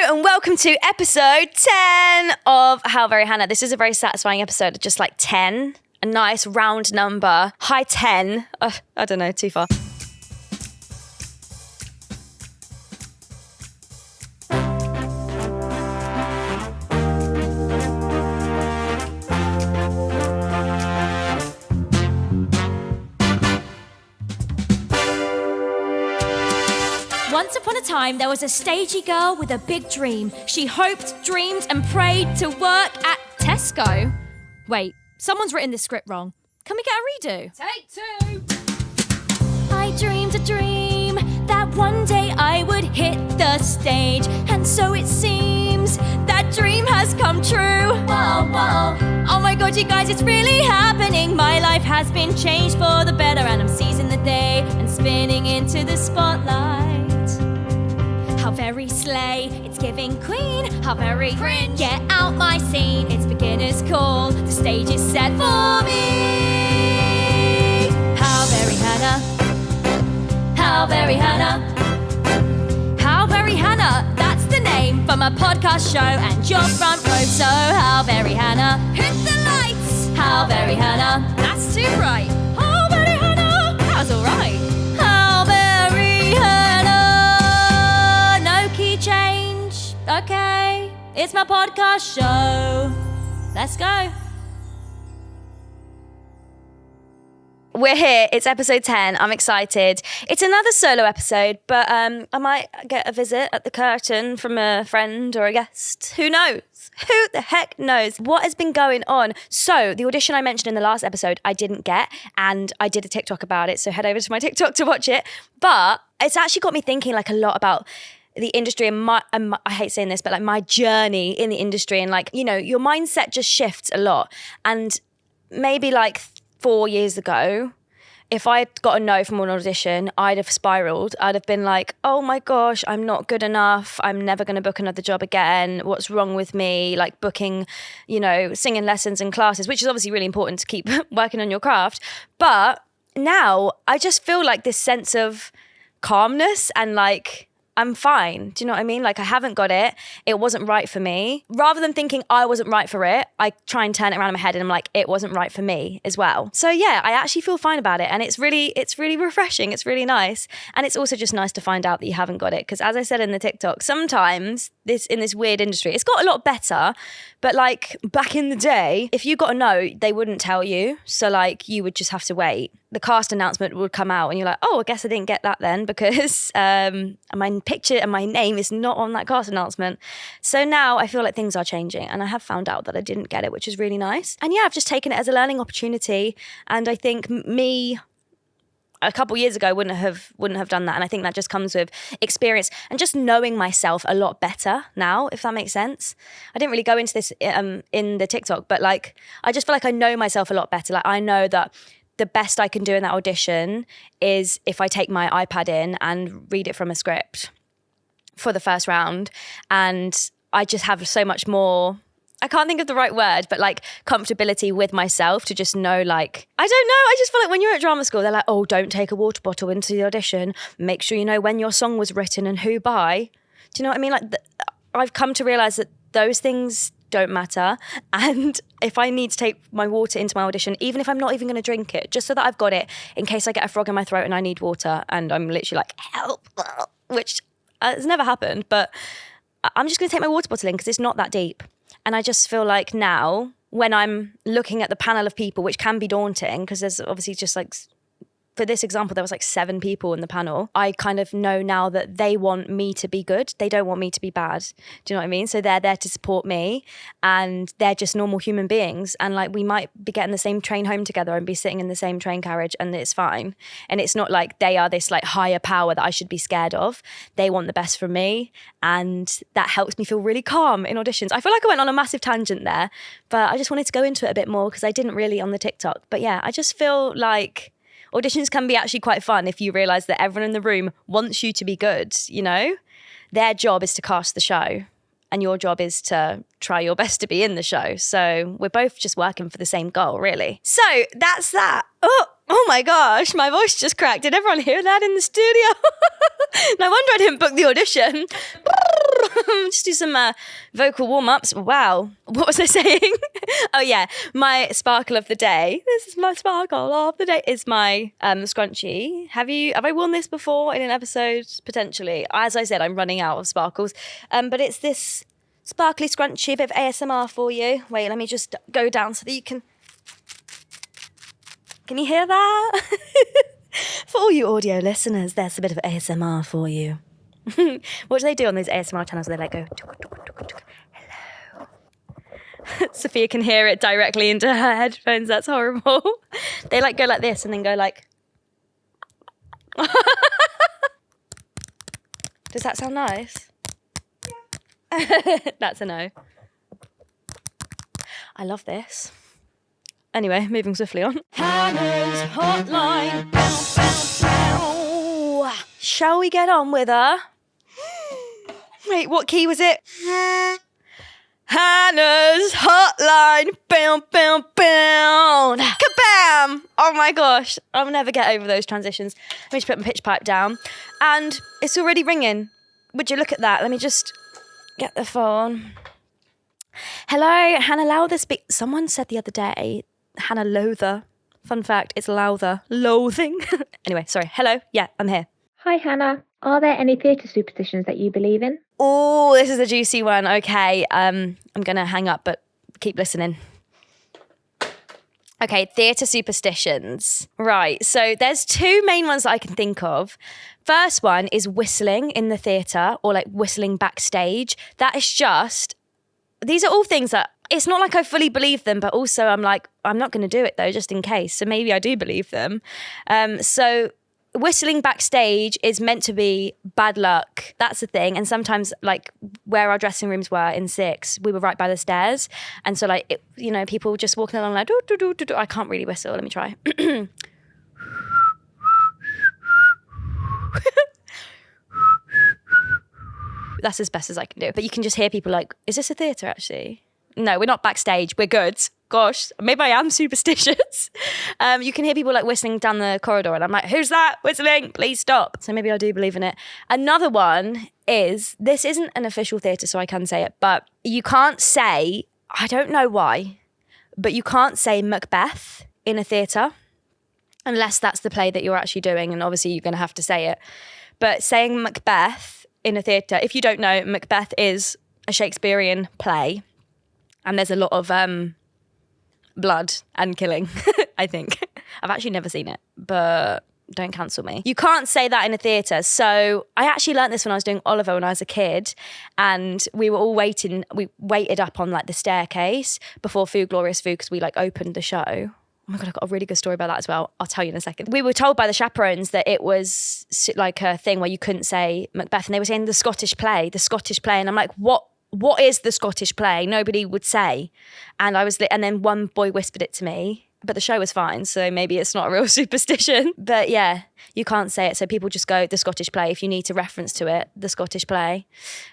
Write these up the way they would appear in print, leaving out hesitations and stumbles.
and welcome to episode 10 of How Very Hannah. This is a very satisfying episode, just like 10, a nice round number, high 10. I don't know, too far. Once upon a time, there was a stagey girl with a big dream. She hoped, dreamed, and prayed to work at Tesco. Wait, someone's written this script wrong. Can we get a redo? Take 2. I dreamed a dream that one day I would hit the stage. And so it seems that dream has come true. Whoa, whoa. Oh my God, you guys, it's really happening. My life has been changed for the better, and I'm seizing the day and spinning into the spotlight. How very slay, it's giving queen. How very cringe, get out my scene. It's beginner's call, the stage is set for me. How very Hannah, how very Hannah, how very Hannah, that's the name for my podcast show and your front row. So how very Hannah, hit the lights. How very Hannah, that's too bright. How very Hannah, that's alright. How very Hannah. Key change. Okay, it's my podcast show. Let's go. We're here. It's episode 10. I'm excited. It's another solo episode, but I might get a visit at the curtain from a friend or a guest. Who knows? Who the heck knows? What has been going on? So the audition I mentioned in the last episode, I didn't get, and I did a TikTok about it. So head over to my TikTok to watch it. But it's actually got me thinking like a lot about the industry and I hate saying this, but like my journey in the industry, and like, you know, your mindset just shifts a lot. And maybe like 4 years ago, if I had got a no from an audition, I'd have spiraled. I'd have been like, oh my gosh, I'm not good enough. I'm never going to book another job again. What's wrong with me? Like booking, you know, singing lessons and classes, which is obviously really important to keep working on your craft. But now I just feel like this sense of calmness and like, I'm fine. Do you know what I mean? Like I haven't got it. It wasn't right for me. Rather than thinking I wasn't right for it, I try and turn it around in my head and I'm like, it wasn't right for me as well. So yeah, I actually feel fine about it. And it's really refreshing. It's really nice. And it's also just nice to find out that you haven't got it. Because as I said in the TikTok, sometimes in this weird industry, it's got a lot better. But like back in the day, if you got a no, they wouldn't tell you. So like you would just have to wait. The cast announcement would come out and you're like, oh, I guess I didn't get that then because my picture and my name is not on that cast announcement. So now I feel like things are changing and I have found out that I didn't get it, which is really nice. And yeah, I've just taken it as a learning opportunity. And I think me a couple years ago wouldn't have done that. And I think that just comes with experience and just knowing myself a lot better now, if that makes sense. I didn't really go into this in the TikTok, but like I just feel like I know myself a lot better. Like I know that the best I can do in that audition is if I take my iPad in and read it from a script for the first round. And I just have so much more, I can't think of the right word, but like comfortability with myself to just know like, I don't know. I just feel like when you're at drama school, they're like, oh, don't take a water bottle into the audition. Make sure you know when your song was written and who by. Do you know what I mean? Like I've come to realize that those things don't matter. And if I need to take my water into my audition, even if I'm not even going to drink it, just so that I've got it in case I get a frog in my throat and I need water and I'm literally like, help, which has never happened, but I'm just going to take my water bottle in because it's not that deep. And I just feel like now when I'm looking at the panel of people, which can be daunting because there's obviously just like, for this example, there was like 7 people in the panel. I kind of know now that they want me to be good. They don't want me to be bad. Do you know what I mean? So they're there to support me and they're just normal human beings. And like we might be getting the same train home together and be sitting in the same train carriage and it's fine. And it's not like they are this like higher power that I should be scared of. They want the best from me. And that helps me feel really calm in auditions. I feel like I went on a massive tangent there, but I just wanted to go into it a bit more because I didn't really on the TikTok. But yeah, I just feel like auditions can be actually quite fun if you realise that everyone in the room wants you to be good, you know? Their job is to cast the show and your job is to try your best to be in the show. So we're both just working for the same goal, really. So that's that. Oh, Oh my gosh, my voice just cracked. Did everyone hear that in the studio? No wonder I didn't book the audition. Just do some vocal warm-ups. Wow. What was I saying? Oh yeah, my sparkle of the day. This is my sparkle of the day. Is my scrunchie. Have I worn this before in an episode? Potentially. As I said, I'm running out of sparkles. But it's this sparkly scrunchie, a bit of ASMR for you. Wait, let me just go down so that you can... Can you hear that? For all you audio listeners, there's a bit of ASMR for you. What do they do on those ASMR channels where they like go, hello? Sophia can hear it directly into her headphones. That's horrible. They like go like this and then go like... Does that sound nice? Yeah. That's a no. I love this. Anyway, moving swiftly on. Hannah's hotline. Shall we get on with her? Wait, what key was it? Hannah's hotline. Bam, bam, bam. Kabam! Oh my gosh. I'll never get over those transitions. Let me just put my pitch pipe down. And it's already ringing. Would you look at that? Let me just get the phone. Hello, Hannah Lowther speak. Someone said the other day, Hannah Lowther. Fun fact, it's Lowther. Loathing. Anyway, sorry. Hello. Yeah, I'm here. Hi Hannah, are there any theatre superstitions that you believe in? Oh, this is a juicy one. Okay, I'm going to hang up, but keep listening. Okay, theatre superstitions. Right, so there's two main ones that I can think of. First one is whistling in the theatre or like whistling backstage. That is just, these are all things that, it's not like I fully believe them, but also I'm like, I'm not going to do it though, just in case. So maybe I do believe them. So whistling backstage is meant to be bad luck. That's the thing. And sometimes, like, where our dressing rooms were in 6, we were right by the stairs. And so, like, it, you know, people just walking along like, do, do, do, do, do. I can't really whistle. Let me try. That's as best as I can do. But you can just hear people like, is this a theatre, actually? No, we're not backstage. We're good. Gosh, maybe I am superstitious. You can hear people like whistling down the corridor and I'm like, who's that whistling? Please stop. So maybe I do believe in it. Another one is, this isn't an official theatre, so I can say it, but you can't say, I don't know why, but you can't say Macbeth in a theatre unless that's the play that you're actually doing. And obviously you're going to have to say it. But saying Macbeth in a theatre, if you don't know, Macbeth is a Shakespearean play and there's a lot of blood and killing, I think. I've actually never seen it, but don't cancel me. You can't say that in a theatre. So I actually learnt this when I was doing Oliver when I was a kid, and we were all waiting. We waited up on like the staircase before Food Glorious Food because we like opened the show. Oh my God, I've got a really good story about that as well. I'll tell you in a second. We were told by the chaperones that it was like a thing where you couldn't say Macbeth, and they were saying the Scottish play. And I'm like, what is the Scottish play? Nobody would say. And and then one boy whispered it to me, but the show was fine. So maybe it's not a real superstition, but yeah, you can't say it. So people just go the Scottish play. If you need to reference to it, the Scottish play.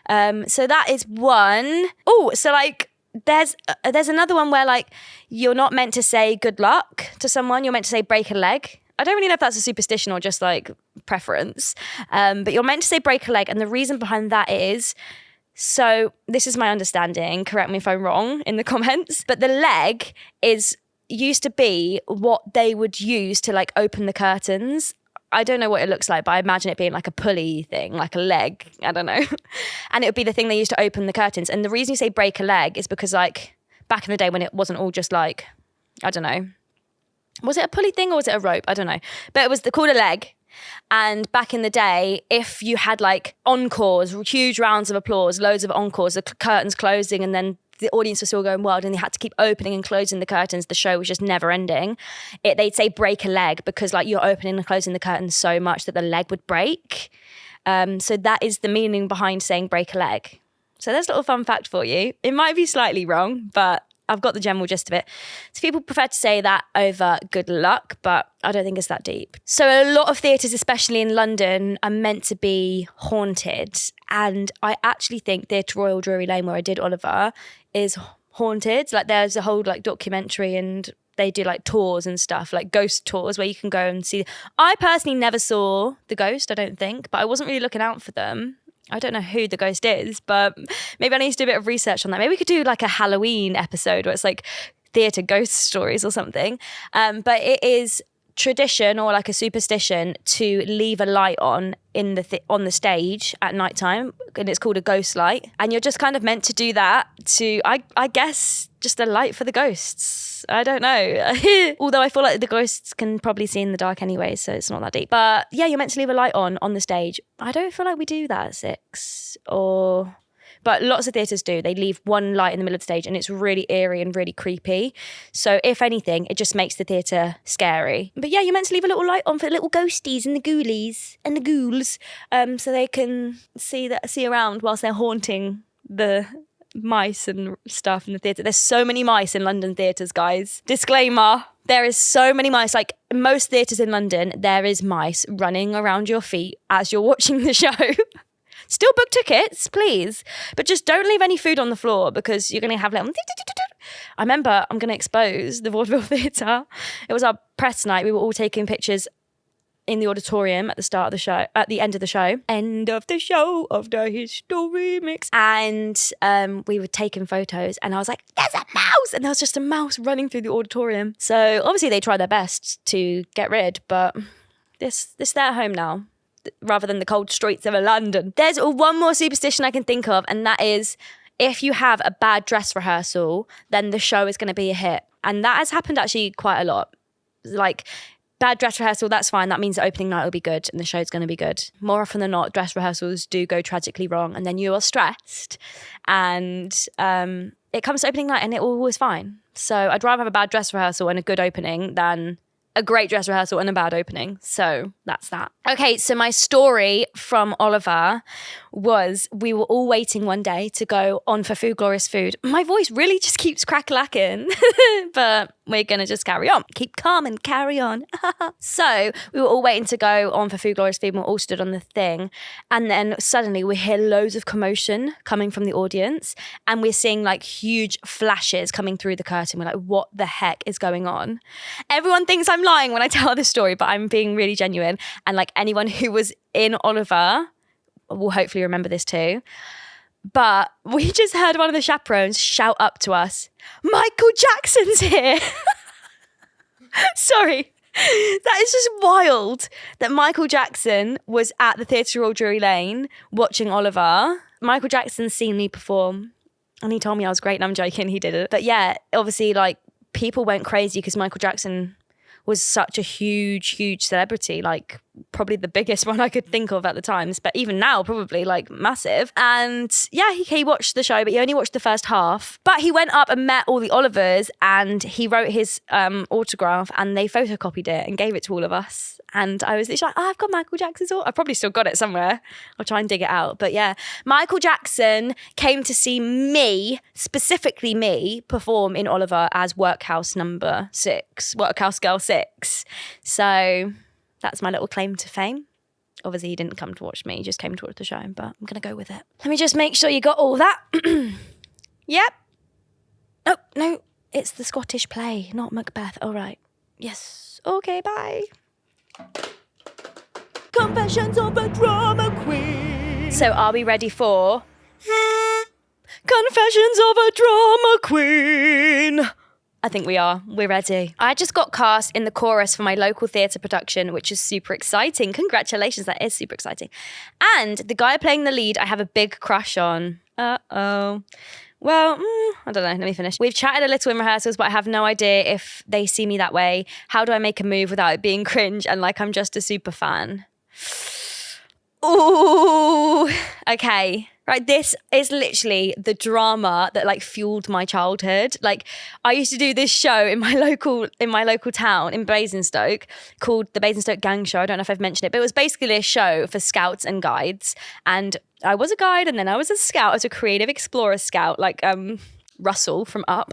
So that is one. Oh, so like there's another one where like, you're not meant to say good luck to someone. You're meant to say break a leg. I don't really know if that's a superstition or just like preference. But you're meant to say break a leg. And the reason behind that is, so this is my understanding, correct me if I'm wrong in the comments, but the leg used to be what they would use to like open the curtains. I don't know what it looks like, but I imagine it being like a pulley thing, like a leg, I don't know. And it would be the thing they used to open the curtains. And the reason you say break a leg is because like back in the day when it wasn't all just like, I don't know, was it a pulley thing or was it a rope? I don't know. But it was called a leg. And back in the day, if you had like encores, huge rounds of applause, loads of encores, the curtains closing and then the audience was still going wild and they had to keep opening and closing the curtains, the show was just never ending. They'd say break a leg because like you're opening and closing the curtains so much that the leg would break. So that is the meaning behind saying break a leg. So there's a little fun fact for you. It might be slightly wrong, but I've got the general gist of it. So people prefer to say that over good luck, but I don't think it's that deep. So a lot of theatres, especially in London, are meant to be haunted. And I actually think Theatre Royal Drury Lane, where I did Oliver, is haunted. Like there's a whole like documentary and they do like tours and stuff, like ghost tours where you can go and see. I personally never saw the ghost, I don't think, but I wasn't really looking out for them. I don't know who the ghost is, but maybe I need to do a bit of research on that. Maybe we could do like a Halloween episode where it's like theatre ghost stories or something. But it is tradition or like a superstition to leave a light on in on the stage at nighttime, and it's called a ghost light, and you're just kind of meant to do that to I guess just a light for the ghosts. I don't know. Although I feel like the ghosts can probably see in the dark anyway, so it's not that deep. But yeah, you're meant to leave a light on the stage. I don't feel like we do that at 6 but lots of theatres do. They leave one light in the middle of the stage and it's really eerie and really creepy. So if anything, it just makes the theatre scary. But yeah, you're meant to leave a little light on for the little ghosties and the ghoulies and the ghouls, so they can see around whilst they're haunting the mice and stuff in the theatre. There's so many mice in London theatres, guys. Disclaimer. There is so many mice. Like most theatres in London, there is mice running around your feet as you're watching the show. Still book tickets, please. But just don't leave any food on the floor because you're going to have little... I remember, I'm going to expose the Vaudeville Theatre. It was our press night. We were all taking pictures in the auditorium at the start of the show, at the end of the show. End of the show of the history mix. And we were taking photos and I was like, there's a mouse! And there was just a mouse running through the auditorium. So obviously they tried their best to get rid, but they're home now, rather than the cold streets of London. There's one more superstition I can think of, and that is if you have a bad dress rehearsal, then the show is going to be a hit. And that has happened actually quite a lot. Like, bad dress rehearsal, that's fine. That means the opening night will be good and the show's going to be good. More often than not, dress rehearsals do go tragically wrong and then you are stressed and it comes to opening night and it always fine. So I'd rather have a bad dress rehearsal and a good opening than a great dress rehearsal and a bad opening. So that's that. Okay, so my story from Oliver was we were all waiting one day to go on for Food Glorious Food. My voice really just keeps crack-lacking, but we're going to just carry on. Keep calm and carry on. So we were all waiting to go on for Food Glorious Food and we all stood on the thing. And then suddenly we hear loads of commotion coming from the audience and we're seeing like huge flashes coming through the curtain. We're like, what the heck is going on? Everyone thinks I'm lying when I tell this story, but I'm being really genuine. And like anyone who was in Oliver will hopefully remember this too. But we just heard one of the chaperones shout up to us, Michael Jackson's here. Sorry. That is just wild that Michael Jackson was at the Theatre Royal Drury Lane watching Oliver. Michael Jackson's seen me perform and he told me I was great and I'm joking, he did it. But yeah, obviously like people went crazy because Michael Jackson was such a huge celebrity, like probably the biggest one I could think of at the times, but even now probably like massive. And yeah, he watched the show, but he only watched the first half. But he went up and met all the Olivers and he wrote his autograph and they photocopied it and gave it to all of us. And I was literally like, I've got Michael Jackson's autograph. I've probably still got it somewhere. I'll try and dig it out. But yeah, Michael Jackson came to see me, specifically me, perform in Oliver as Workhouse number 6, Workhouse Girl 6. So that's my little claim to fame. Obviously, he didn't come to watch me. He just came to watch the show, but I'm going to go with it. Let me just make sure you got all that. Yep. Oh, no, it's the Scottish play, not Macbeth. All right. Yes. Okay, bye. Confessions of a Drama Queen. So are we ready for Confessions of a Drama Queen? I think we are. We're ready. I just got cast in the chorus for my local theatre production, which is super exciting. Congratulations, that is super exciting. And the guy playing the lead, I have a big crush on. Uh-oh. Well, I don't know. Let me finish. We've chatted a little in rehearsals, but I have no idea if they see me that way. How do I make a move without it being cringe and like I'm just a super fan? Ooh, okay. Right, this is literally the drama that like fueled my childhood. Like I used to do this show in my local town in Basingstoke called the Basingstoke Gang Show. I don't know if I've mentioned it, but it was basically a show for scouts and guides. And I was a guide and then I was a scout. I was a creative explorer scout, like Russell from Up.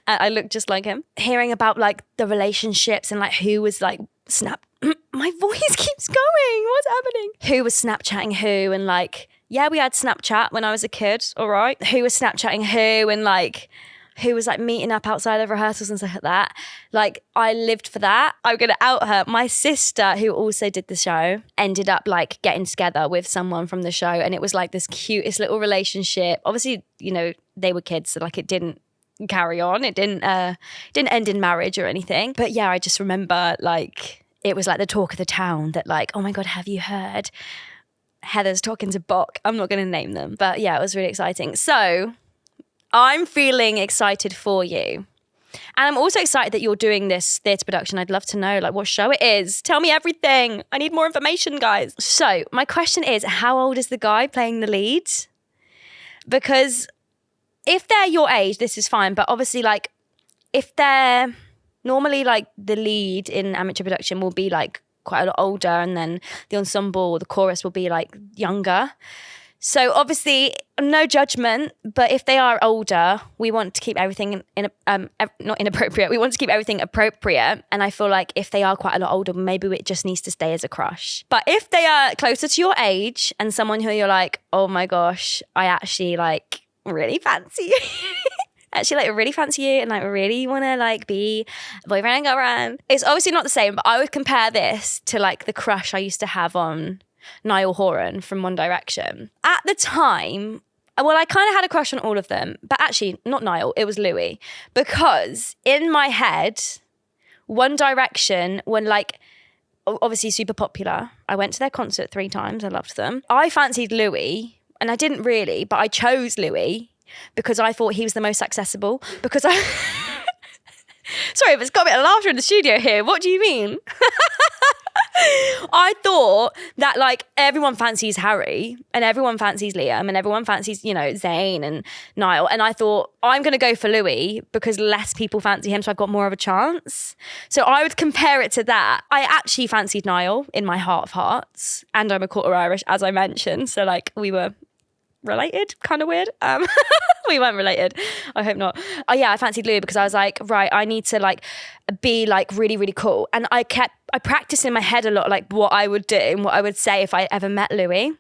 I looked just like him. Hearing about like the relationships and like who was like my voice keeps going. What's happening? Who was Snapchatting who and like, yeah, we had Snapchat when I was a kid, all right? Who was Snapchatting who and like who was like meeting up outside of rehearsals and stuff like that. Like I lived for that. I'm going to out her. My sister, who also did the show, ended up like getting together with someone from the show, and it was like this cutest little relationship. Obviously, you know, they were kids, so like it didn't carry on. It didn't end in marriage or anything. But yeah, I just remember like it was like the talk of the town that like, oh my God, have you heard? Heather's talking to Bok. I'm not going to name them. But yeah, it was really exciting. So I'm feeling excited for you. And I'm also excited that you're doing this theatre production. I'd love to know like what show it is. Tell me everything. I need more information, guys. So my question is, how old is the guy playing the lead? Because if they're your age, this is fine. But obviously like if they're normally like the lead in amateur production will be like quite a lot older, and then the ensemble or the chorus will be like younger. So obviously, no judgment, but if they are older, we want to keep everything not inappropriate. We want to keep everything appropriate. And I feel like if they are quite a lot older, maybe it just needs to stay as a crush. But if they are closer to your age and someone who you're like, oh my gosh, I actually like really fancy you. Actually like really fancy you and like really want to like be boyfriend and girlfriend. It's obviously not the same, but I would compare this to like the crush I used to have on Niall Horan from One Direction. At the time, well, I kind of had a crush on all of them, but actually not Niall, it was Louis. Because in my head, One Direction, when like, obviously super popular, I went to their concert 3 times, I loved them. I fancied Louis, and I didn't really, but I chose Louis because I thought he was the most accessible. Because I... Sorry, but it's got a bit of laughter in the studio here. What do you mean? I thought that like everyone fancies Harry and everyone fancies Liam and everyone fancies, you know, Zayn and Niall. And I thought I'm going to go for Louis because less people fancy him. So I've got more of a chance. So I would compare it to that. I actually fancied Niall in my heart of hearts, and I'm a quarter Irish, as I mentioned. So like we were related, kind of weird. We weren't related. I hope not. Oh yeah, I fancied Louis because I was like, right, I need to like be like really, really cool. And I practiced in my head a lot, like what I would do and what I would say if I ever met Louis.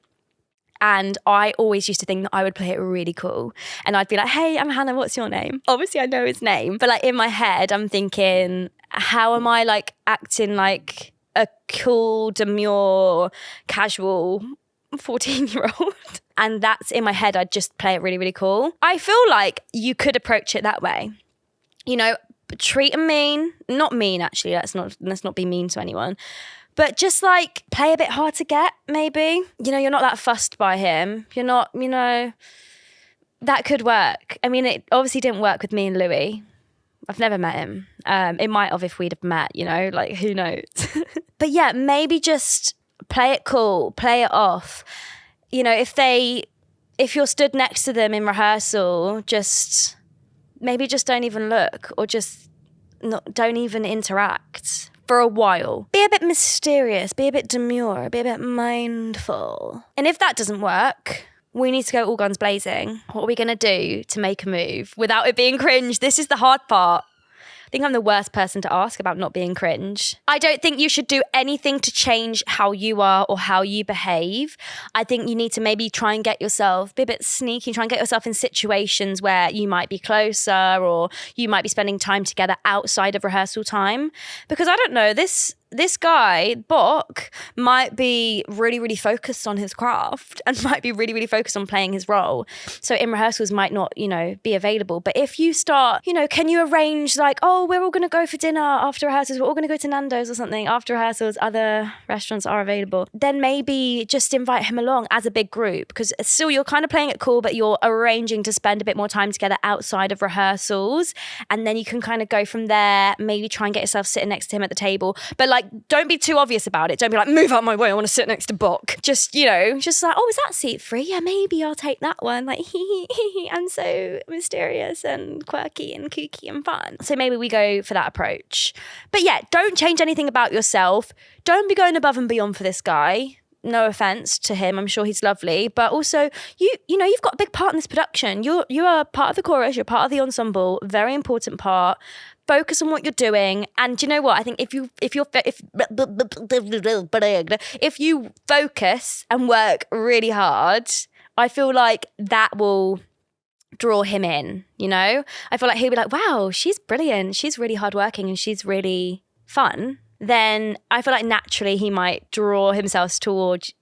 And I always used to think that I would play it really cool. And I'd be like, hey, I'm Hannah, what's your name? Obviously I know his name. But like in my head, I'm thinking, how am I like acting like a cool, demure, casual 14-year-old? And that's in my head, I'd just play it really, really cool. I feel like you could approach it that way. You know, treat him mean. Not mean, actually. Let's not be mean to anyone. But just like play a bit hard to get, maybe. You know, you're not that fussed by him. You're not, you know, that could work. I mean, it obviously didn't work with me and Louis. I've never met him. It might have if we'd have met, you know, like who knows. But yeah, maybe just play it cool, play it off. You know, if you're stood next to them in rehearsal, just don't even look, or don't even interact for a while. Be a bit mysterious, be a bit demure, be a bit mindful. And if that doesn't work, we need to go all guns blazing. What are we going to do to make a move without it being cringe? This is the hard part. I think I'm the worst person to ask about not being cringe. I don't think you should do anything to change how you are or how you behave. I think you need to maybe try and get yourself, be a bit sneaky, try and get yourself in situations where you might be closer or you might be spending time together outside of rehearsal time. Because I don't know, this guy, Bok, might be really, really focused on his craft and might be really, really focused on playing his role. So in rehearsals might not, you know, be available. But if you start, you know, can you arrange like, oh, we're all going to go for dinner after rehearsals. We're all going to go to Nando's or something after rehearsals. Other restaurants are available. Then maybe just invite him along as a big group, because still you're kind of playing it cool, but you're arranging to spend a bit more time together outside of rehearsals. And then you can kind of go from there, maybe try and get yourself sitting next to him at the table. But like, don't be too obvious about it. Don't be like, move out my way, I want to sit next to Bok. Just, you know, just like, oh, is that seat free? Yeah, maybe I'll take that one. Like, I'm so mysterious and quirky and kooky and fun. So maybe we go for that approach. But yeah, don't change anything about yourself. Don't be going above and beyond for this guy. No offense to him, I'm sure he's lovely, but also you know you've got a big part in this production. You are part of the chorus, you're part of the ensemble, very important part. Focus on what you're doing, and do you know what? I think if you focus and work really hard, I feel like that will draw him in, you know? I feel like he'd be like, wow, she's brilliant. She's really hardworking and she's really fun. Then I feel like naturally he might draw himself towards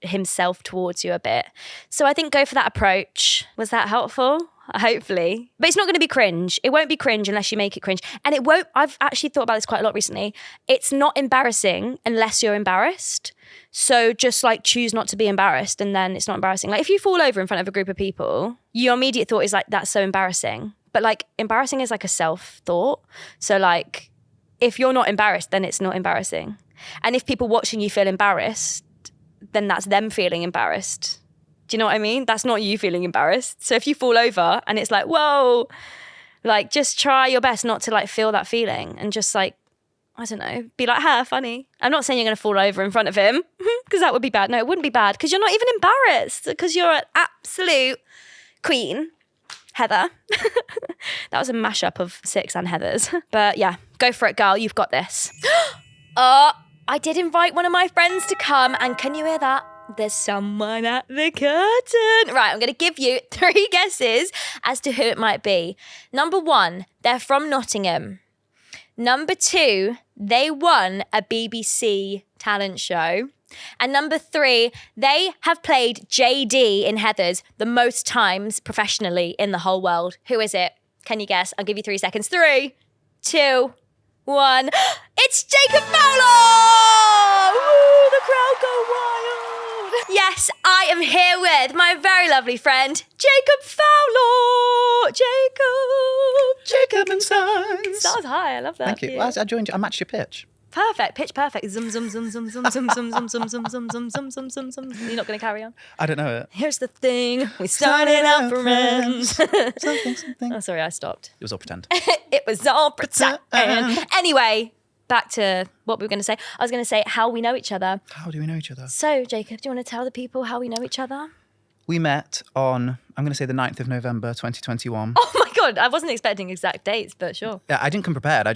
you a bit. So I think go for that approach. Was that helpful? Hopefully. But it's not going to be cringe. It won't be cringe unless you make it cringe. And it won't, I've actually thought about this quite a lot recently. It's not embarrassing unless you're embarrassed. So just like choose not to be embarrassed and then it's not embarrassing. Like if you fall over in front of a group of people, your immediate thought is like, that's so embarrassing. But like embarrassing is like a self-thought. So like, if you're not embarrassed, then it's not embarrassing. And if people watching you feel embarrassed, then that's them feeling embarrassed. Do you know what I mean? That's not you feeling embarrassed. So if you fall over and it's like, whoa, like just try your best not to like feel that feeling and just like, I don't know, be like, ha, funny. I'm not saying you're going to fall over in front of him because that would be bad. No, it wouldn't be bad because you're not even embarrassed because you're an absolute queen. Heather. That was a mashup of Six and Heathers. But yeah, go for it, girl. You've got this. I did invite one of my friends to come, and can you hear that? There's someone at the curtain. Right, I'm going to give you 3 guesses as to who it might be. Number 1, they're from Nottingham. Number 2, they won a BBC talent show. And number 3, they have played JD in Heathers the most times professionally in the whole world. Who is it? Can you guess? I'll give you 3 seconds. 3, 2, 1. It's Jacob Fowler! Ooh, the crowd go wild. Yes, I am here with my very lovely friend, Jacob Fowler. Jacob and Sons. Stars high, I love that. Thank you. Well, I joined you. I matched your pitch. Perfect, pitch perfect. Zum zum zum zum zum zum zum zum zum zum zum zum zum zum zum zum. You're not going to carry on? I don't know it. Here's the thing, we started out friends. Something. Oh, sorry, I stopped. It was all pretend. It was all pretend. Anyway, back to what we were going to say. I was going to say how we know each other. How do we know each other? So, Jacob, do you want to tell the people how we know each other? We met on, I'm going to say the 9th of November, 2021. Oh my God, I wasn't expecting exact dates, but sure. Yeah, I didn't come prepared. I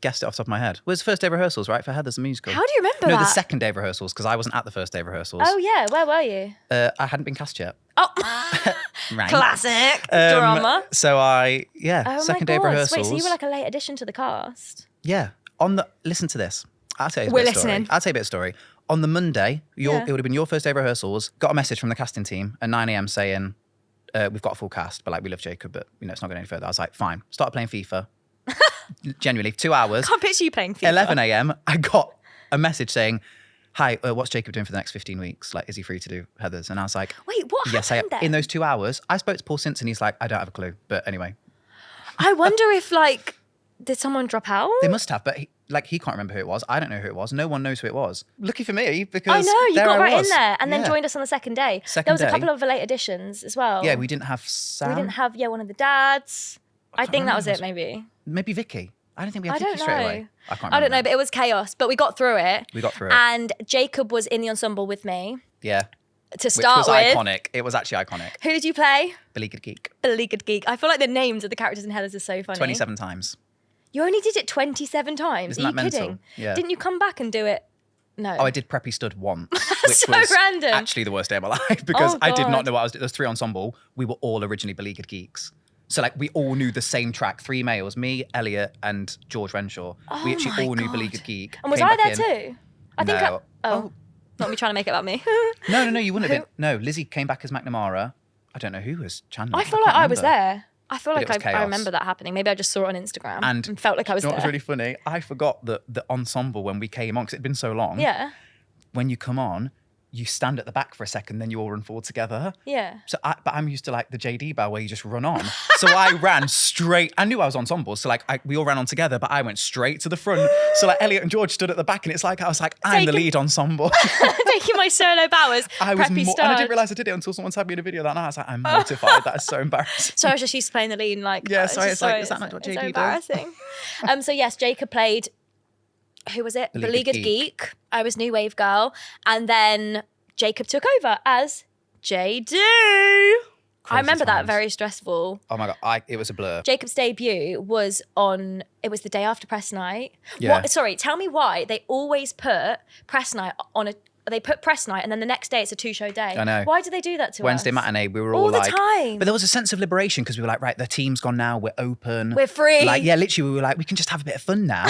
guessed it off the top of my head. It was the first day of rehearsals, right, for Heathers the musical? How do you remember No, that? the second day of rehearsals, because I wasn't at the first day of rehearsals. Oh yeah, where were you? I hadn't been cast yet. Oh, Right. classic drama. So Oh second my day of God. rehearsals. Wait, so you were like a late addition to the cast? Yeah. Listen to this. I'll tell you a We're bit of story. listening. I'll tell you a bit of story. On the Monday, it would have been your first day of rehearsals, got a message from the casting team at 9 a.m. saying, we've got a full cast, but like we love Jacob, but it's not going any further. I was like, fine. Started playing FIFA. Genuinely, 2 hours. Can't picture you playing FIFA. 11 a.m. I got a message saying, hi, what's Jacob doing for the next 15 weeks? Like, is he free to do Heathers? And I was like, Wait, what happened then? In those 2 hours, I spoke to Paul Simpson. He's like, I don't have a clue. But anyway. I wonder if did someone drop out? They must have, but he can't remember who it was. I don't know who it was. No one knows who it was. Lucky for me, because I know, you there got I right was. in there and then Yeah. joined us on the second day. Second there was day. a couple of late additions as well. Yeah, we didn't have Sam. We didn't have, one of the dads. I can't think that was remember. it, maybe. Maybe Vicky. I don't think we I had don't Vicky straight know. away. I can't remember. I don't know, but it was chaos. But we got through it. We got through it. And Jacob was in the ensemble with me Yeah. to start Which was with. iconic. It was actually iconic. Who did you play? Beleaguered Geek. Beleaguered Geek. I feel like the names of the characters in Heathers are so funny. 27 times. You only did it 27 times. Isn't Are you that mental? kidding? Yeah. Didn't you come back and do it? No. Oh, I did Preppy Stud once, which So was random. actually the worst day of my life because Oh, I did God. not know what I was doing. There was 3 ensemble. We were all originally Beleaguered Geeks. So we all knew the same track, 3 males, me, Elliot and George Renshaw. We actually my all knew God. Beleaguered Geek. And was came I back there in. too? I think No. Oh. Not me trying to make it about me. No, you wouldn't have been. No, Lizzie came back as McNamara. I don't know who was Chandler. I feel can't like I was remember. there. I feel But it like was I chaos. remember that happening. Maybe I just saw it on Instagram And and felt like I was You know there. what was really funny? I forgot that the ensemble when we came on, because it'd been so long. Yeah. When you come on, you stand at the back for a second, then you all run forward together. Yeah. So, but I'm used to the JD bow where you just run on. So I ran straight. I knew I was ensemble, so we all ran on together, but I went straight to the front. So Elliot and George stood at the back, and I was like, I'm the Taking- lead ensemble. Taking my solo bowers. I was, preppy and I start. didn't realize I did it until someone tagged me in a video that night. I was like, I'm mortified. That is so embarrassing. So I was just used to playing the lead and Yeah, it's sorry, just it's like, is that not what it's so JD does? embarrassing. So yes, Jacob played, who was it? Beleaguered Beleaguered Geek. Geek. I was New Wave Girl. And then Jacob took over as JD. I remember that times. very stressful. Oh my God, it was a blur. Jacob's debut was it was the day after press night. Yeah. Sorry, tell me why they always put press night on they put press night and then the next day it's a 2-show day. I know. Why do they do that to Wednesday us? matinee, we were all, All the like, time. but there was a sense of liberation because we were like, right, the team's gone now, we're open, We're free. Like, yeah, literally, we were like, we can just have a bit of fun now.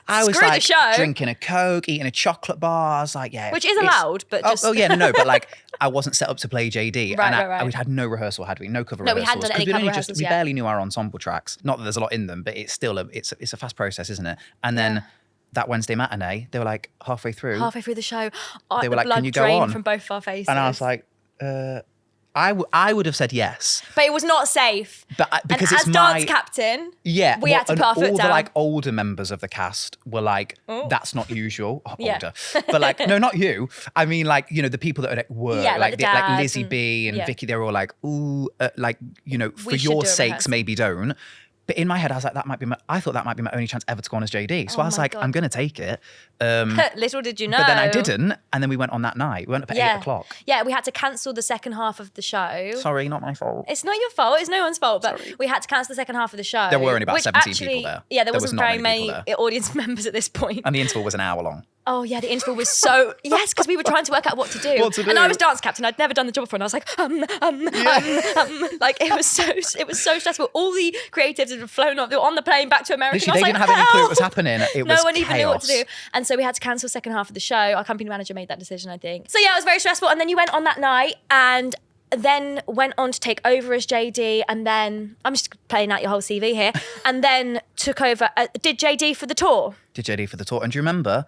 I was Screw the like show. drinking a Coke, eating a chocolate bar. I was like, yeah, Which is it's- allowed, but oh, just oh yeah, no, but like I wasn't set up to play JD, Right, and right. we'd had no rehearsal, had we? No cover No, we rehearsals. hadn't done any 'Cause we'd cover only rehearsals we yet. barely knew our ensemble tracks. Not that there's a lot in them, but it's still it's a fast process, isn't it? And then that Wednesday matinee, they were like halfway through, the show, they were the like, blood "Can you go drained on?" from both our faces. and I was like, I would have said yes, but it was not safe. but because and it's as my dance captain, yeah, we had to and put our foot all down. the like older members of the cast were like, that's not usual. Yeah. Older, but like, no, not you. I mean, like, you know, the people that are at work, Yeah, like the like dads Lizzie and- B and yeah. Vicky, they were all like, ooh, like, you know, for We should your do a sakes, rehearsal. maybe don't. But in my head, I was like, I thought that might be my only chance ever to go on as JD. So Oh I was my like, God. I'm going to take it. Little did you know. But then I didn't. And then we went on that night. We went up at 8 o'clock. Yeah, we had to cancel the second half of the show. Sorry, not my fault. It's not your fault. It's no one's fault. But we had to cancel the second half of the show. There were only about which 17 actually, people there. Yeah, there There was wasn't not very many many people audience members at this point. And the interval was an hour long. Oh yeah, the interval was so yes, because we were trying to work out what to do. What to And do. I was dance captain. I'd never done the job before, and I was like, like it was so stressful. All the creatives had flown off. They were on the plane back to America. Literally, and they I didn't was have like, any clue what was "Help!" happening. It No was one even knew what to chaos. do. And so we had to cancel the second half of the show. Our company manager made that decision, I think. So yeah, it was very stressful. And then you went on that night and then went on to take over as JD, and then I'm just playing out your whole CV here, and then took over. Did JD for the tour? Did JD for the tour. And do you remember,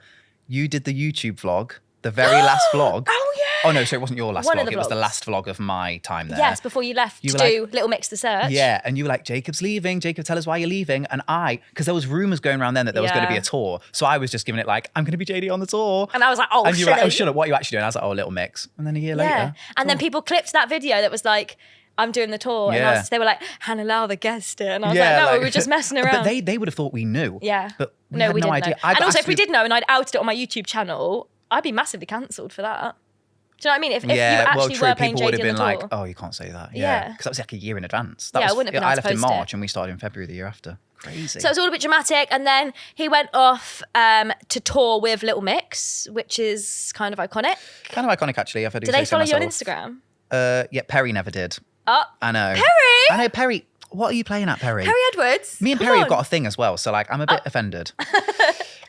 you did the YouTube vlog, the very last vlog. Oh yeah. Oh no, so it wasn't your last One of vlog. the It was the vlogs. last vlog of my time there. Yes, before you left You to were do like- Little Mix the Search. Yeah, and you were like, Jacob's leaving. Jacob, tell us why you're leaving. And because there was rumours going around then that there was going to be Yeah. a tour. So I was just giving it like, I'm going to be JD on the tour. And I was like, oh, and you were like, oh, shit. shut up, what are you actually doing? I was like, oh, Little Mix. And then a year Yeah. later. And then people clipped that video that was like, I'm doing the tour. And Yeah. they were like, Hannah Lau, the guest it. And I was like, no, we were just messing around. But they would have thought we knew. Yeah. But we no, had we no didn't idea. know. I And got also, asked if we to- did know and I'd outed it on my YouTube channel, I'd be massively cancelled for that. Do you know what I mean? If you Yeah, well, actually true. were playing People would JD have on been the like, tour. oh, you can't say that. Yeah. Because that was like a year in advance. Yeah, I was, wouldn't have been I able to left in post it. March and we started in February the year after. Crazy. So it was all a bit dramatic. And then he went off to tour with Little Mix, which is kind of iconic. Kind of iconic, actually. If I do Do say they so follow you on myself. Instagram? Yeah, Perry never did. Oh, I know. Perry? I know, Perry. What are you playing at, Perry? Perry Edwards. Me and Come Perry on. have got a thing as well, so like I'm a bit offended.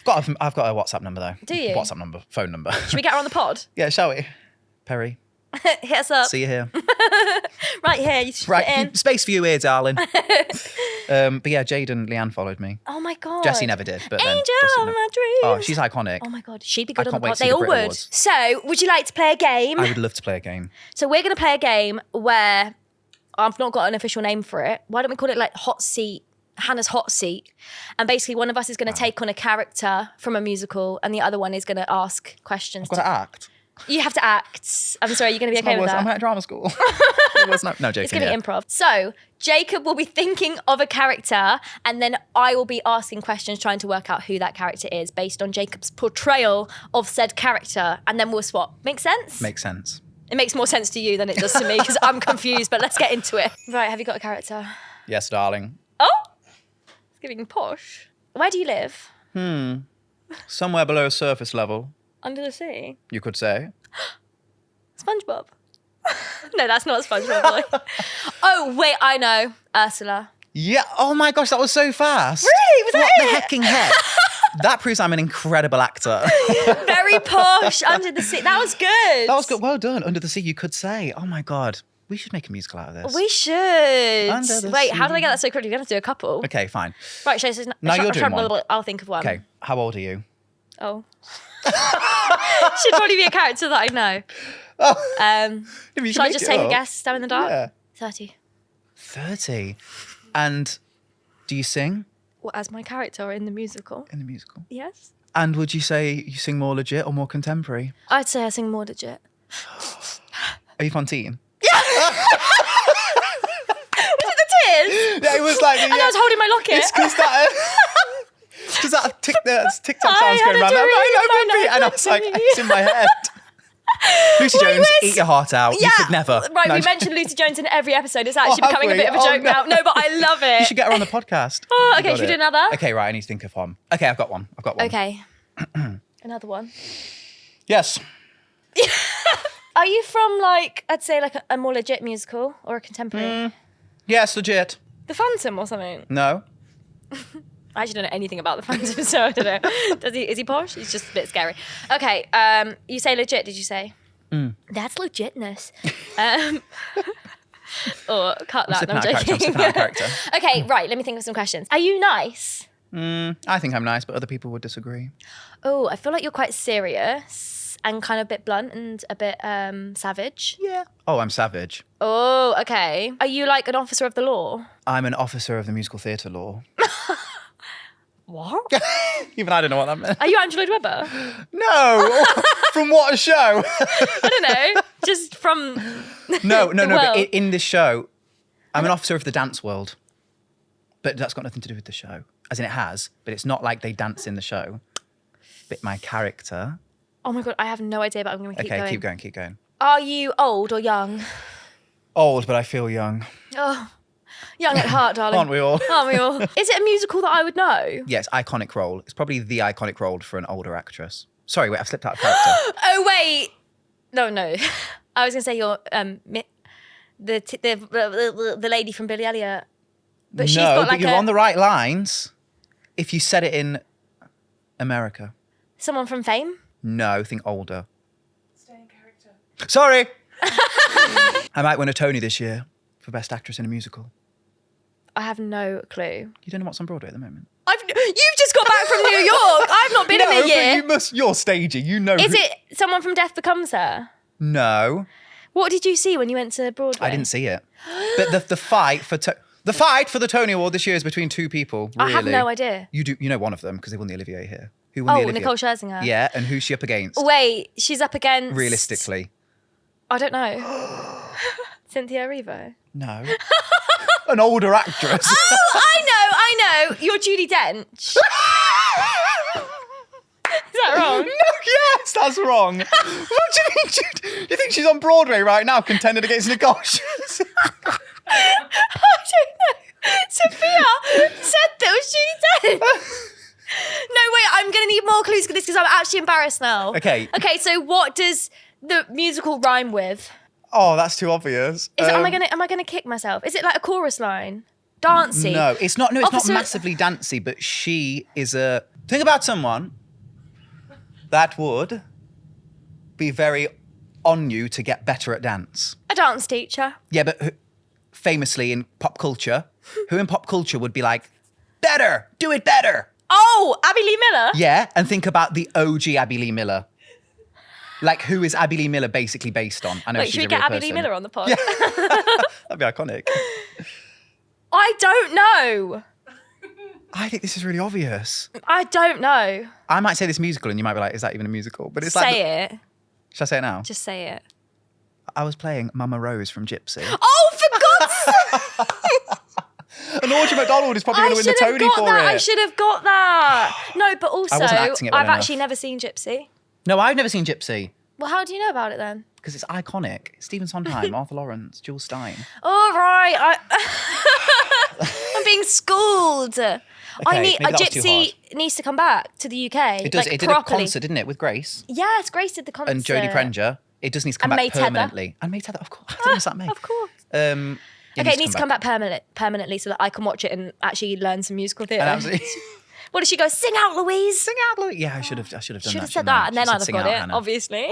I've got a WhatsApp number though. Do you? WhatsApp number, phone number. Should we get her on the pod? Yeah, shall we? Perry, Hit us up. see you here. Right here. You should Right, fit in. space for you here, darling. But yeah, Jade and Leanne followed me. Oh my God. Jessie never did, but then Angel Jessie of never- my dreams. Oh, she's iconic. Oh my God. She'd be good I on the can't wait pod. to see They the all Brit would. Awards. So, would you like to play a game? I would love to play a game. So, we're going to play a game where I've not got an official name for it. Why don't we call it like Hot Seat? Hannah's Hot Seat. And basically, one of us is going to take on a character from a musical, and the other one is going to ask questions. I've got to act. You have to act. I'm sorry, you're going to be okay with that? I'm at drama school. No, joking. It's going to yeah. be improv. So, Jacob will be thinking of a character, and then I will be asking questions trying to work out who that character is based on Jacob's portrayal of said character, and then we'll swap. Make sense? Makes sense. It makes more sense to you than it does to me because I'm confused, but let's get into it. Right, have you got a character? Yes, darling. Oh! It's giving posh. Where do you live? Somewhere below surface level, Under the sea? you could say. SpongeBob. No, that's not SpongeBob. Boy. Oh, wait, I know. Ursula. Yeah. Oh my gosh, that was so fast. Really? Was that what it? the hecking heck? That proves I'm an incredible actor. Very posh. Under the sea. That was good. That was good. Well done. Under the sea, you could say. Oh my God. We should make a musical out of this. We should. Under the Wait, how did I sea. get that so quickly? We're going to do a couple. Okay, fine. Right, so No, you're doing one. I'll think of one. Okay, how old are you? Oh. Should probably be a character that I know. If you Shall can I make just it take a up. guess? Stab in the dark? Yeah. 30. 30. And do you sing What, as my character or in the musical? in the musical? Yes. And would you say you sing more legit or more contemporary? I'd say I sing more legit. Are you Fontaine? Was it the tears? Yeah, it was like. And I was holding my locket. It's because that. Because that TikTok I sounds had going a around. dream, I my and I was like, night it's in my head. Lucy Wait, Jones, where's- eat your heart out. You could never. Right, No, we mentioned Lucy Jones in every episode. It's actually have becoming a we? bit of a Oh, joke no. now. No, but I love it. You should get her on the podcast. Oh, You okay, got should we do it. another? Okay, right. I need to think of one. Okay, I've got one. Okay. Another one. Yes. Are you from like, I'd say like a more legit musical or a contemporary? Yes, legit. The Phantom or something? No. I actually don't know anything about the Phantom, so I don't know. Is he posh? He's just a bit scary. Okay, you say legit, did you say? That's legitness. Or cut that, no, I'm joking. I'm slipping out of character. Okay, right, let me think of some questions. Are you nice? I think I'm nice, but other people would disagree. Oh, I feel like you're quite serious and kind of a bit blunt and a bit savage. Yeah. Oh, I'm savage. Oh, okay. Are you like an officer of the law? I'm an officer of the musical theatre law. What? Even I don't know what that meant. Are you Andrew Lloyd Webber? No! From what show? I don't know. Just from No, the but world. in this show, I'm an officer of the dance world. But that's got nothing to do with the show. As in it has, but it's not like they dance in the show. But my character... Oh my God, I have no idea, but I'm going to keep going. Okay, keep going. Are you old or young? Old, but I feel young. Oh, young at heart, darling. Aren't we all? Aren't we all? Is it a musical that I would know? Yes, iconic role. It's probably the iconic role for an older actress. Sorry, wait, I've slipped out of character. Oh, wait. No. I was going to say you're the lady from Billy Elliot. But she's got like but you're on the right lines if you said it in America. Someone from Fame? No, think older. Stay in character. Sorry! I might win a Tony this year for Best Actress in a Musical. I have no clue. You don't know what's on Broadway at the moment? You've just got back from New York. I've not been in a year. But you're staging. You know. Is it someone from Death Becomes Her? No. What did you see when you went to Broadway? I didn't see it. But the fight for the Tony Award this year is between two people. Really. I have no idea. You do. You know one of them because they won the Olivier here. Who won the Olivier? Nicole Scherzinger. Yeah, and who's she up against? Wait, she's up against... Realistically. I don't know. Cynthia Erivo. No. An older actress. Oh, I know. You're Judi Dench. Is that wrong? No, yes, that's wrong. What do you mean? Do you think she's on Broadway right now contending against Nicole Scherzinger? I don't know. Sophia said that was Judi Dench. No, wait, I'm going to need more clues for this because I'm actually embarrassed now. Okay. Okay, so what does the musical rhyme with? Oh, that's too obvious. Am I gonna kick myself? Is it like a chorus line? Dancey? No, it's not. No, it's Officer- not massively dancey. But she is a. Think about someone that would be very on you to get better at dance. A dance teacher. Yeah, but famously in pop culture, who in pop culture would be like, better, do it better. Oh, Abby Lee Miller. Yeah, and think about the OG Abby Lee Miller. Like, who is Abby Lee Miller basically based on? I know Wait, she's should we a get real Abby person. Lee Miller on the pod? Yeah. That'd be iconic. I don't know. I think this is really obvious. I don't know. I might say this musical and you might be like, is that even a musical? But it's like... Say it. Should I say it now? Just say it. I was playing Mama Rose from Gypsy. Oh, for God's sake! And Audrey McDonald is probably going to win the Tony for it. I should have got that. No, but also, wasn't acting it well I've enough. actually never seen Gypsy. No, I've never seen Gypsy. Well, how do you know about it then? Because it's iconic. Stephen Sondheim, Arthur Lawrence, Jules Stein. All right. I'm being schooled. I need maybe that was too Gypsy needs to come back to the UK. It does. Like, it did properly. a concert, didn't it, with Grace Yes, Grace did the concert. and Jodie Prenger. It does need to come And back May Tether. permanently. And May Tether, of course. I didn't miss that May. Of course. It It needs to come back permanently so that I can watch it and actually learn some musical theatre. And absolutely- What does she go? Sing out, Louise. Sing out, Louis. Yeah, I should have done that. Should have said shouldn't that, I? and then Should I'd have have sing got out, it. Hannah. Obviously.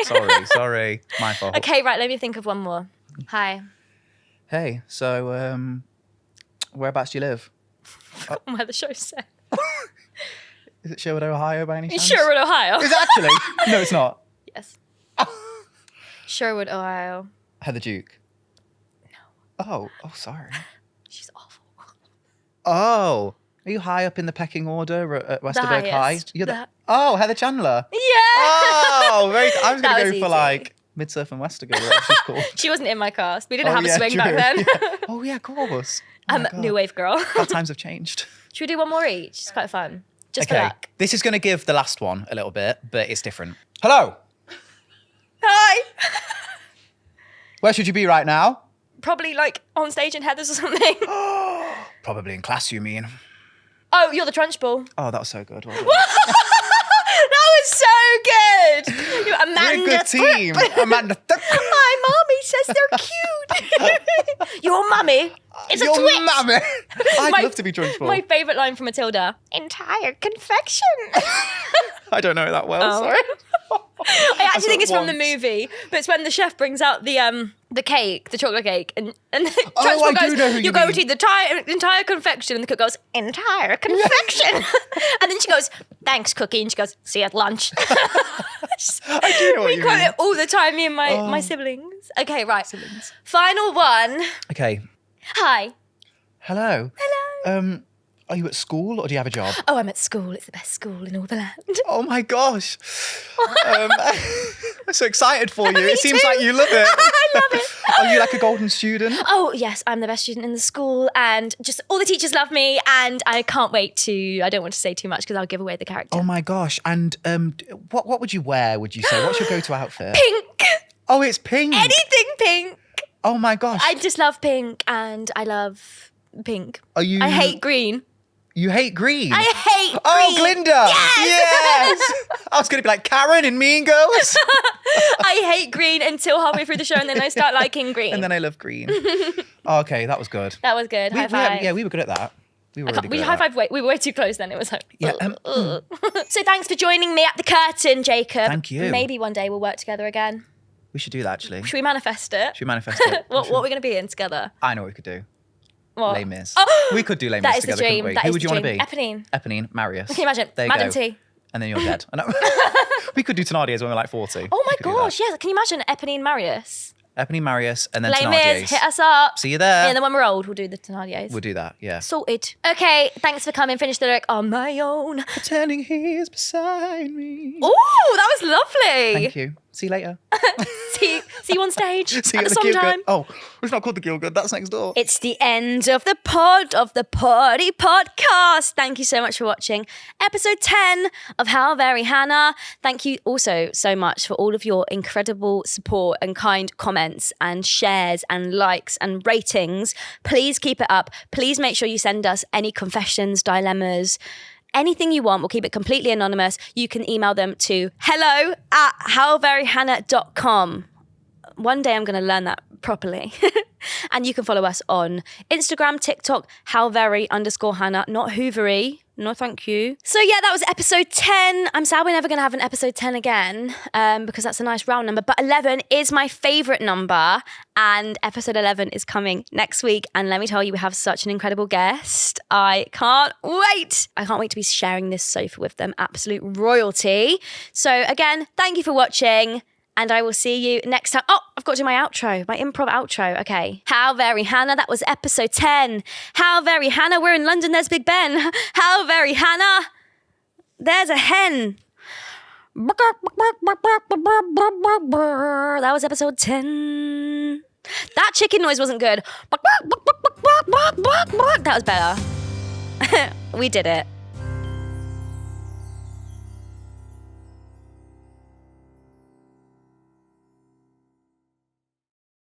Sorry. My fault. Okay, right. Let me think of one more. Hi. Hey, so whereabouts do you live? Where the show's set. Is it Sherwood, Ohio by any chance? Sherwood, Ohio. Is it actually? No, it's not. Yes. Sherwood, Ohio. Heather Duke. No. Oh, sorry. She's awful. Oh, are you high up in the pecking order at Westerberg High? highest. You're The- Oh, Heather Chandler. Yeah. Oh, very. I was That going to was go easy. for like Midsurf and Westergo, whatever she's called. She wasn't in my cast. We didn't Oh, have a yeah, swing true. back then. Yeah. Oh yeah, of course. Oh, my God. New wave girl. How times have changed. Should we do one more each? It's quite fun. Just for Okay, luck. this is going to give the last one a little bit, but it's different. Hello. Hi. Where should you be right now? Probably like on stage in Heathers or something. Probably in class, you mean? Oh, you're the Trunchbull. Oh, that was so good. Well done. That was so good. You're Amanda. We're a good team. Amanda. My mommy says they're cute. Your mummy is a Your twit. mummy. I'd My- love to be Trunchbull. My favourite line from Matilda. Entire confection. I don't know it that well. Oh. Sorry. I actually think it's from the once. movie, but it's when the chef brings out the cake, the chocolate cake, and I Trunchbull do goes, know who you go mean." to the entire confection, and the cook goes, entire confection. And then she goes, thanks, cookie, and she goes, see you at lunch. I do know what We you quote mean. it all the time, me and my siblings. Okay, right. Final one. Okay. Hi. Hello. Hello. Are you at school or do you have a job? Oh, I'm at school. It's the best school in all the land. Oh my gosh. I'm so excited for you. Me It seems too. like you love it. I love it. Are you like a golden student? Oh, yes, I'm the best student in the school, and just all the teachers love me, and I can't wait to, I don't want to say too much because I'll give away the character. Oh my gosh. And what would you wear, would you say? What's your go-to outfit? Pink. Oh, it's pink. Anything pink. Oh my gosh. I just love pink, and I love pink. Are you? I hate green. You hate green? I hate green. Oh, Glinda. Yes. I was going to be like Karen in Mean Girls. I hate green until halfway through the show, and then I start liking green. And then I love green. Oh, okay, that was good. That was good. High five. Yeah, we were good at that. We were really good We at high that. five. We were way too close then. It was like, Yeah, So thanks for joining me at the curtain, Jacob. Thank you. Maybe one day we'll work together again. We should do that, actually. Should we manifest it? Should we manifest it? What are we going to be in together? I know what we could do. What? Les Mis. Oh! We could do Les Mis That is the together, couldn't dream. we? That Who is would the you want to dream. be? Eponine. Eponine, Marius. Can you imagine? There you Madam go. T. And then you're dead. I know. We could do Thenardiers when we're like 40. Oh my We could do that. gosh, yes. Can you imagine Eponine Marius? Eponine, Marius, and then Les Thenardiers. Mis, hit us up. See you there. And then when we're old, we'll do the Thenardiers. We'll do that, yeah. Sorted. Okay, thanks for coming. Finish the lyric on my own. Pretending he's beside me. Oh, that was lovely. Thank you. See you later. See you on stage. See you at at the the Gielgud. Sondheim. Oh, it's not called the Gielgud. That's next door. It's the end of the Party podcast. Thank you so much for watching episode 10 of How Very Hannah. Thank you also so much for all of your incredible support and kind comments and shares and likes and ratings. Please keep it up. Please make sure you send us any confessions, dilemmas, anything you want. We'll keep it completely anonymous. You can email them to hello@howveryhannah.com. One day I'm going to learn that properly. And you can follow us on Instagram, TikTok, howvery_Hannah, not Hoovery. No, thank you. So yeah, that was episode 10. I'm sad we're never going to have an episode 10 again because that's a nice round number. But 11 is my favourite number. And episode 11 is coming next week. And let me tell you, we have such an incredible guest. I can't wait. I can't wait to be sharing this sofa with them. Absolute royalty. So again, thank you for watching. And I will see you next time. Oh, I've got to do my outro, my improv outro. Okay. How Very Hannah. That was episode 10. How Very Hannah. We're in London. There's Big Ben. How Very Hannah. There's a hen. That was episode 10. That chicken noise wasn't good. That was better. We did it.